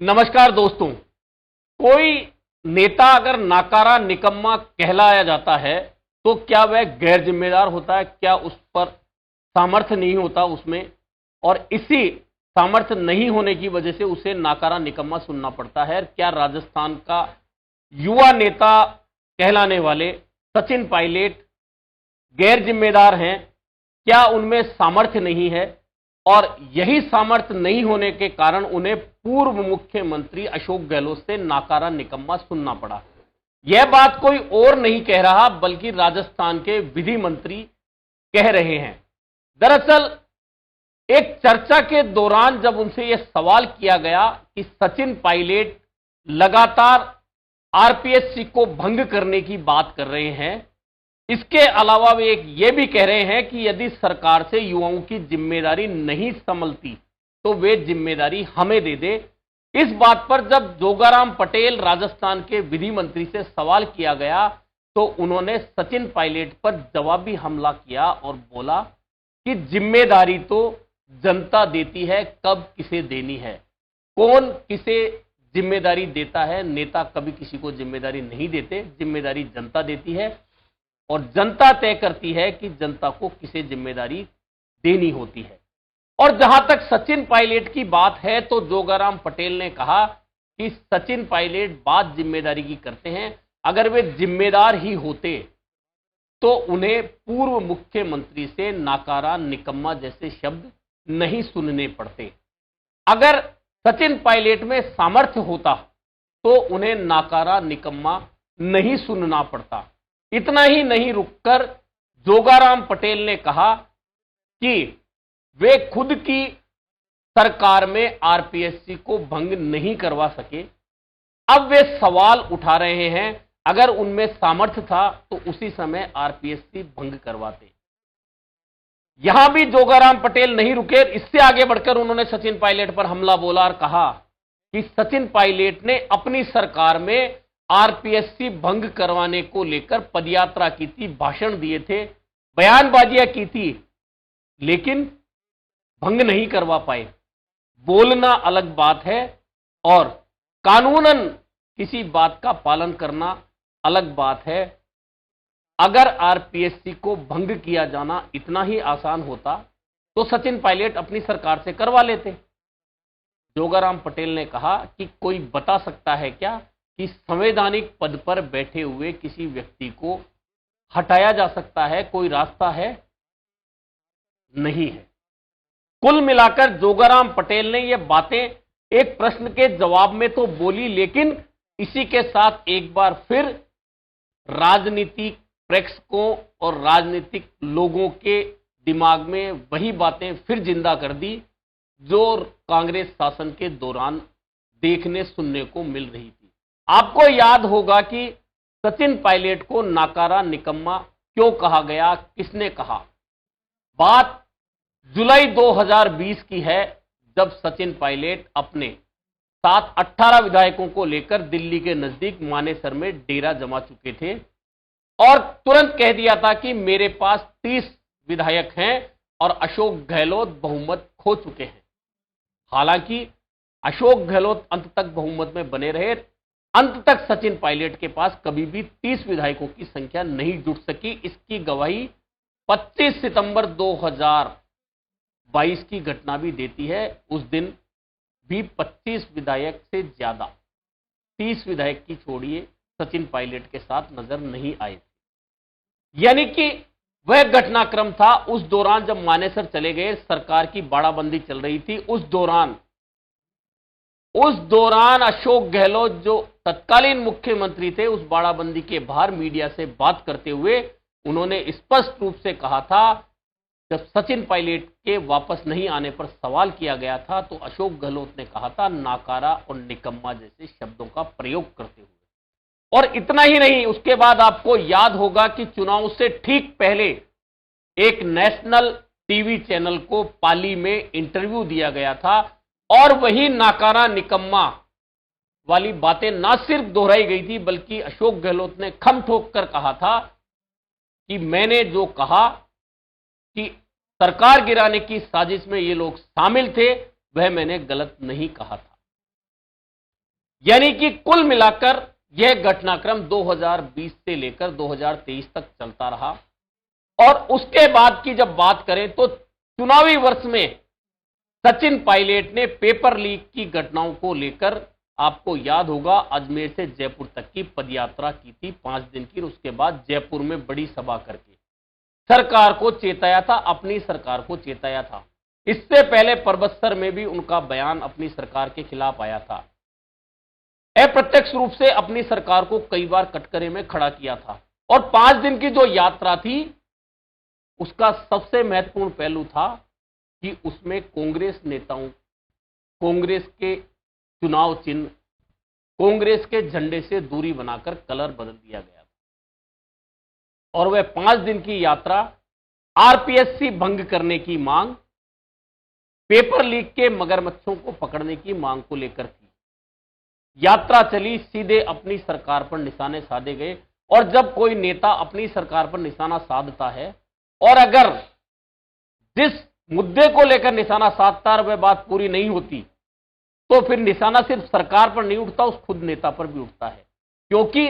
नमस्कार दोस्तों। कोई नेता अगर नाकारा निकम्मा कहलाया जाता है तो क्या वह गैर जिम्मेदार होता है? क्या उस पर सामर्थ्य नहीं होता उसमें, और इसी सामर्थ्य नहीं होने की वजह से उसे नाकारा निकम्मा सुनना पड़ता है? क्या राजस्थान का युवा नेता कहलाने वाले सचिन पायलट गैर जिम्मेदार हैं? क्या उनमें सामर्थ्य नहीं है और यही सामर्थ्य नहीं होने के कारण उन्हें पूर्व मुख्यमंत्री अशोक गहलोत से नाकारा निकम्मा सुनना पड़ा? यह बात कोई और नहीं कह रहा बल्कि राजस्थान के विधि मंत्री कह रहे हैं। दरअसल एक चर्चा के दौरान जब उनसे यह सवाल किया गया कि सचिन पायलट लगातार आरपीएससी को भंग करने की बात कर रहे हैं, इसके अलावा वे ये भी कह रहे हैं कि यदि सरकार से युवाओं की जिम्मेदारी नहीं संभलती तो वे जिम्मेदारी हमें दे दे। इस बात पर जब जोगाराम पटेल राजस्थान के विधि मंत्री से सवाल किया गया तो उन्होंने सचिन पायलट पर जवाबी हमला किया और बोला कि जिम्मेदारी तो जनता देती है, कब किसे देनी है, कौन किसे जिम्मेदारी देता है? नेता कभी किसी को जिम्मेदारी नहीं देते, जिम्मेदारी जनता देती है और जनता तय करती है कि जनता को किसे जिम्मेदारी देनी होती है। और जहां तक सचिन पायलट की बात है तो जोगाराम पटेल ने कहा कि सचिन पायलट बात जिम्मेदारी की करते हैं। अगर वे जिम्मेदार ही होते तो उन्हें पूर्व मुख्यमंत्री से नाकारा निकम्मा जैसे शब्द नहीं सुनने पड़ते। अगर सचिन पायलट में सामर्थ्य होता तो उन्हें नाकारा निकम्मा नहीं सुनना पड़ता। इतना ही नहीं रुककर जोगाराम पटेल ने कहा कि वे खुद की सरकार में आरपीएससी को भंग नहीं करवा सके। अब वे सवाल उठा रहे हैं, अगर उनमें सामर्थ्य था तो उसी समय आरपीएससी भंग करवाते। यहां भी जोगाराम पटेल नहीं रुके, इससे आगे बढ़कर उन्होंने सचिन पायलट पर हमला बोला और कहा कि सचिन पायलट ने अपनी सरकार में आरपीएससी भंग करवाने को लेकर पदयात्रा की थी, भाषण दिए थे, बयानबाजियां की थी, लेकिन भंग नहीं करवा पाए। बोलना अलग बात है और कानूनन किसी बात का पालन करना अलग बात है। अगर आरपीएससी को भंग किया जाना इतना ही आसान होता तो सचिन पायलट अपनी सरकार से करवा लेते। जोगाराम पटेल ने कहा कि कोई बता सकता है क्या कि संवैधानिक पद पर बैठे हुए किसी व्यक्ति को हटाया जा सकता है? कोई रास्ता है? नहीं है। कुल मिलाकर जोगाराम पटेल ने यह बातें एक प्रश्न के जवाब में तो बोली, लेकिन इसी के साथ एक बार फिर राजनीतिक प्रेक्षकों और राजनीतिक लोगों के दिमाग में वही बातें फिर जिंदा कर दी जो कांग्रेस शासन के दौरान देखने सुनने को मिल रही थी। आपको याद होगा कि सचिन पायलट को नाकारा निकम्मा क्यों कहा गया, किसने कहा? बात जुलाई 2020 की है, जब सचिन पायलट अपने साथ 18 विधायकों को लेकर दिल्ली के नजदीक मानेसर में डेरा जमा चुके थे और तुरंत कह दिया था कि मेरे पास 30 विधायक हैं और अशोक गहलोत बहुमत खो चुके हैं। हालांकि अशोक गहलोत अंत तक बहुमत में बने रहे, अंत तक सचिन पायलट के पास कभी भी 30 विधायकों की संख्या नहीं जुट सकी। इसकी गवाही 25 सितंबर 2022 की घटना भी देती है। उस दिन भी 25 विधायक से ज्यादा, 30 विधायक की छोड़िए, सचिन पायलट के साथ नजर नहीं आए। यानी कि वह घटनाक्रम था उस दौरान जब मानेसर चले गए, सरकार की बाड़ाबंदी चल रही थी। उस दौरान अशोक गहलोत जो तत्कालीन मुख्यमंत्री थे, उस बाड़ाबंदी के बाहर मीडिया से बात करते हुए उन्होंने स्पष्ट रूप से कहा था, जब सचिन पायलट के वापस नहीं आने पर सवाल किया गया था तो अशोक गहलोत ने कहा था नाकारा और निकम्मा जैसे शब्दों का प्रयोग करते हुए। और इतना ही नहीं, उसके बाद आपको याद होगा कि चुनाव से ठीक पहले एक नेशनल टीवी चैनल को पाली में इंटरव्यू दिया गया था और वही नाकारा निकम्मा वाली बातें ना सिर्फ दोहराई गई थी बल्कि अशोक गहलोत ने खम ठोक कर कहा था कि मैंने जो कहा कि सरकार गिराने की साजिश में ये लोग शामिल थे वह मैंने गलत नहीं कहा था। यानी कि कुल मिलाकर यह घटनाक्रम 2020 से लेकर 2023 तक चलता रहा। और उसके बाद की जब बात करें तो चुनावी वर्ष में सचिन पायलट ने पेपर लीक की घटनाओं को लेकर, आपको याद होगा, अजमेर से जयपुर तक की पदयात्रा की थी 5 दिन की। उसके बाद जयपुर में बड़ी सभा करके सरकार को चेताया था, अपनी सरकार को चेताया था। इससे पहले परबत्सर में भी उनका बयान अपनी सरकार के खिलाफ आया था। अप्रत्यक्ष रूप से अपनी सरकार को कई बार कटघरे में खड़ा किया था। और 5 दिन की जो यात्रा थी उसका सबसे महत्वपूर्ण पहलू था कि उसमें कांग्रेस नेताओं, कांग्रेस के चुनाव चिन्ह, कांग्रेस के झंडे से दूरी बनाकर कलर बदल दिया गया था। और वह 5 दिन की यात्रा आरपीएससी भंग करने की मांग, पेपर लीक के मगरमच्छों को पकड़ने की मांग को लेकर थी। यात्रा चली, सीधे अपनी सरकार पर निशाने साधे गए। और जब कोई नेता अपनी सरकार पर निशाना साधता है और अगर जिस मुद्दे को लेकर निशाना साधता है वह बात पूरी नहीं होती, तो फिर निशाना सिर्फ सरकार पर नहीं उठता, उस खुद नेता पर भी उठता है। क्योंकि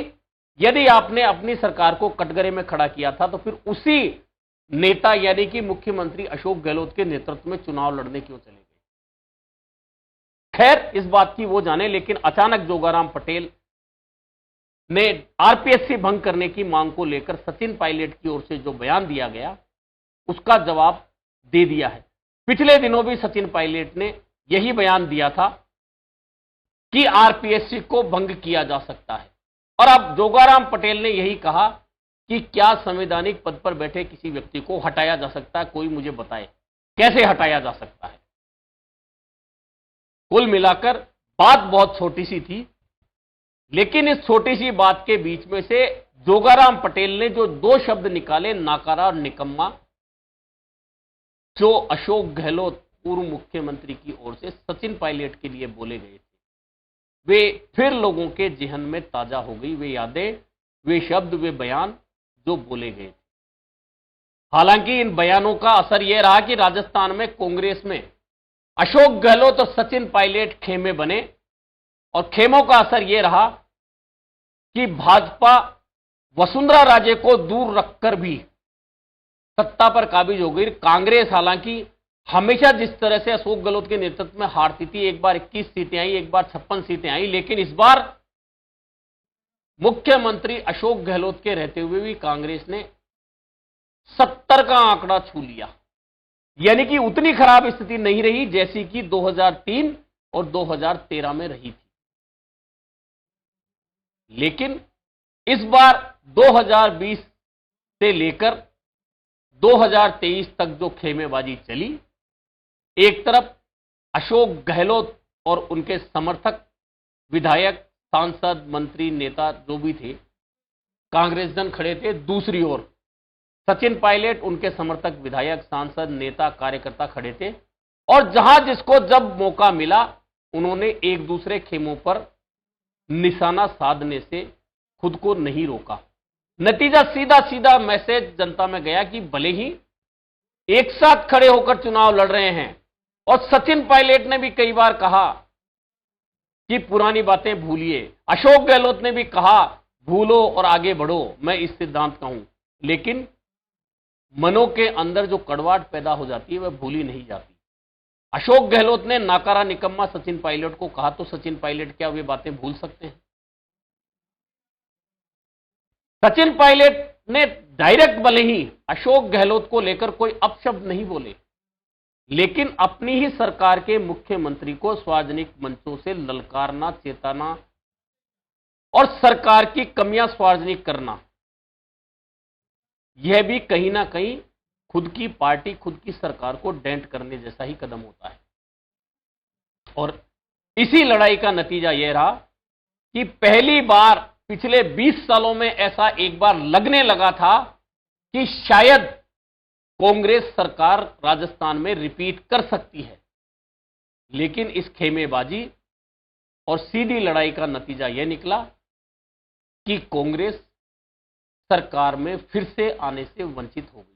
यदि आपने अपनी सरकार को कटघरे में खड़ा किया था तो फिर उसी नेता यानी कि मुख्यमंत्री अशोक गहलोत के नेतृत्व में चुनाव लड़ने क्यों चले गए। खैर, इस बात की वो जाने, लेकिन अचानक जोगाराम पटेल ने आरपीएससी भंग करने की मांग को लेकर सचिन पायलट की ओर से जो बयान दिया गया उसका जवाब दे दिया है। पिछले दिनों भी सचिन पायलट ने यही बयान दिया था कि आरपीएससी को भंग किया जा सकता है। और अब जोगाराम पटेल ने यही कहा कि क्या संवैधानिक पद पर बैठे किसी व्यक्ति को हटाया जा सकता है, कोई मुझे बताए कैसे हटाया जा सकता है। कुल मिलाकर बात बहुत छोटी सी थी, लेकिन इस छोटी सी बात के बीच में से जोगाराम पटेल ने जो 2 शब्द निकाले, नाकारा और निकम्मा, जो अशोक गहलोत पूर्व मुख्यमंत्री की ओर से सचिन पायलट के लिए बोले गए थे, वे फिर लोगों के जेहन में ताजा हो गई। वे यादें, वे शब्द, वे बयान जो बोले गए थे। हालांकि इन बयानों का असर यह रहा कि राजस्थान में कांग्रेस में अशोक गहलोत और सचिन पायलट खेमे बने। और खेमों का असर यह रहा कि भाजपा वसुंधरा राजे को दूर रखकर भी सत्ता पर काबिज हो गई। कांग्रेस हालांकि हमेशा जिस तरह से अशोक गहलोत के नेतृत्व में हारती थी, एक बार 21 सीटें आई, एक बार 56 सीटें आई, लेकिन इस बार मुख्यमंत्री अशोक गहलोत के रहते हुए भी कांग्रेस ने 70 का आंकड़ा छू लिया। यानी कि उतनी खराब स्थिति नहीं रही जैसी कि 2003 और 2013 में रही थी। लेकिन इस बार 2020 से लेकर 2023 तक जो खेमेबाजी चली, एक तरफ अशोक गहलोत और उनके समर्थक, विधायक, सांसद, मंत्री, नेता जो भी थे, कांग्रेस जन खड़े थे। दूसरी ओर सचिन पायलट, उनके समर्थक, विधायक, सांसद, नेता, कार्यकर्ता खड़े थे। और जहां जिसको जब मौका मिला उन्होंने एक दूसरे खेमों पर निशाना साधने से खुद को नहीं रोका। नतीजा सीधा सीधा मैसेज जनता में गया कि भले ही एक साथ खड़े होकर चुनाव लड़ रहे हैं, और सचिन पायलट ने भी कई बार कहा कि पुरानी बातें भूलिए, अशोक गहलोत ने भी कहा भूलो और आगे बढ़ो, मैं इस सिद्धांत का हूं, लेकिन मनों के अंदर जो कड़वाहट पैदा हो जाती है वह भूली नहीं जाती। अशोक गहलोत ने नाकारा निकम्मा सचिन पायलट को कहा, तो सचिन पायलट क्या वे बातें भूल सकते हैं? सचिन पायलट ने डायरेक्ट भले ही अशोक गहलोत को लेकर कोई अपशब्द नहीं बोले, लेकिन अपनी ही सरकार के मुख्यमंत्री को सार्वजनिक मंचों से ललकारना, चेताना और सरकार की कमियां सार्वजनिक करना, यह भी कहीं ना कहीं खुद की पार्टी, खुद की सरकार को डेंट करने जैसा ही कदम होता है। और इसी लड़ाई का नतीजा यह रहा कि पहली बार पिछले 20 सालों में ऐसा एक बार लगने लगा था कि शायद कांग्रेस सरकार राजस्थान में रिपीट कर सकती है। लेकिन इस खेमेबाजी और सीधी लड़ाई का नतीजा यह निकला कि कांग्रेस सरकार में फिर से आने से वंचित हो गई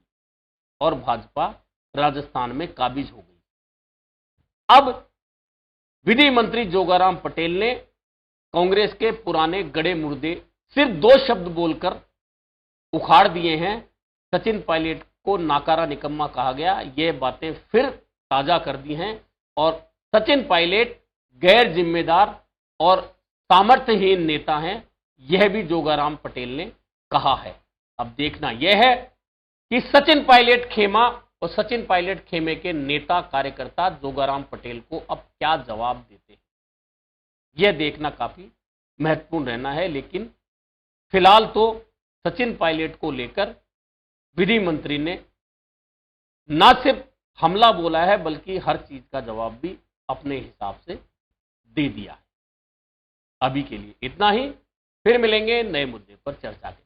और भाजपा राजस्थान में काबिज हो गई। अब विधि मंत्री जोगाराम पटेल ने कांग्रेस के पुराने गड़े मुर्दे सिर्फ 2 शब्द बोलकर उखाड़ दिए हैं। सचिन पायलट को नाकारा निकम्मा कहा गया, ये बातें फिर ताजा कर दी हैं और सचिन पायलट गैर जिम्मेदार और सामर्थ्यहीन नेता हैं, यह भी जोगाराम पटेल ने कहा है। अब देखना यह है कि सचिन पायलट खेमा और सचिन पायलट खेमे के नेता कार्यकर्ता जोगाराम पटेल को अब क्या जवाब देते हैं, यह देखना काफी महत्वपूर्ण रहना है। लेकिन फिलहाल तो सचिन पायलट को लेकर विधि मंत्री ने न सिर्फ हमला बोला है बल्कि हर चीज का जवाब भी अपने हिसाब से दे दिया है। अभी के लिए इतना ही, फिर मिलेंगे नए मुद्दे पर चर्चा के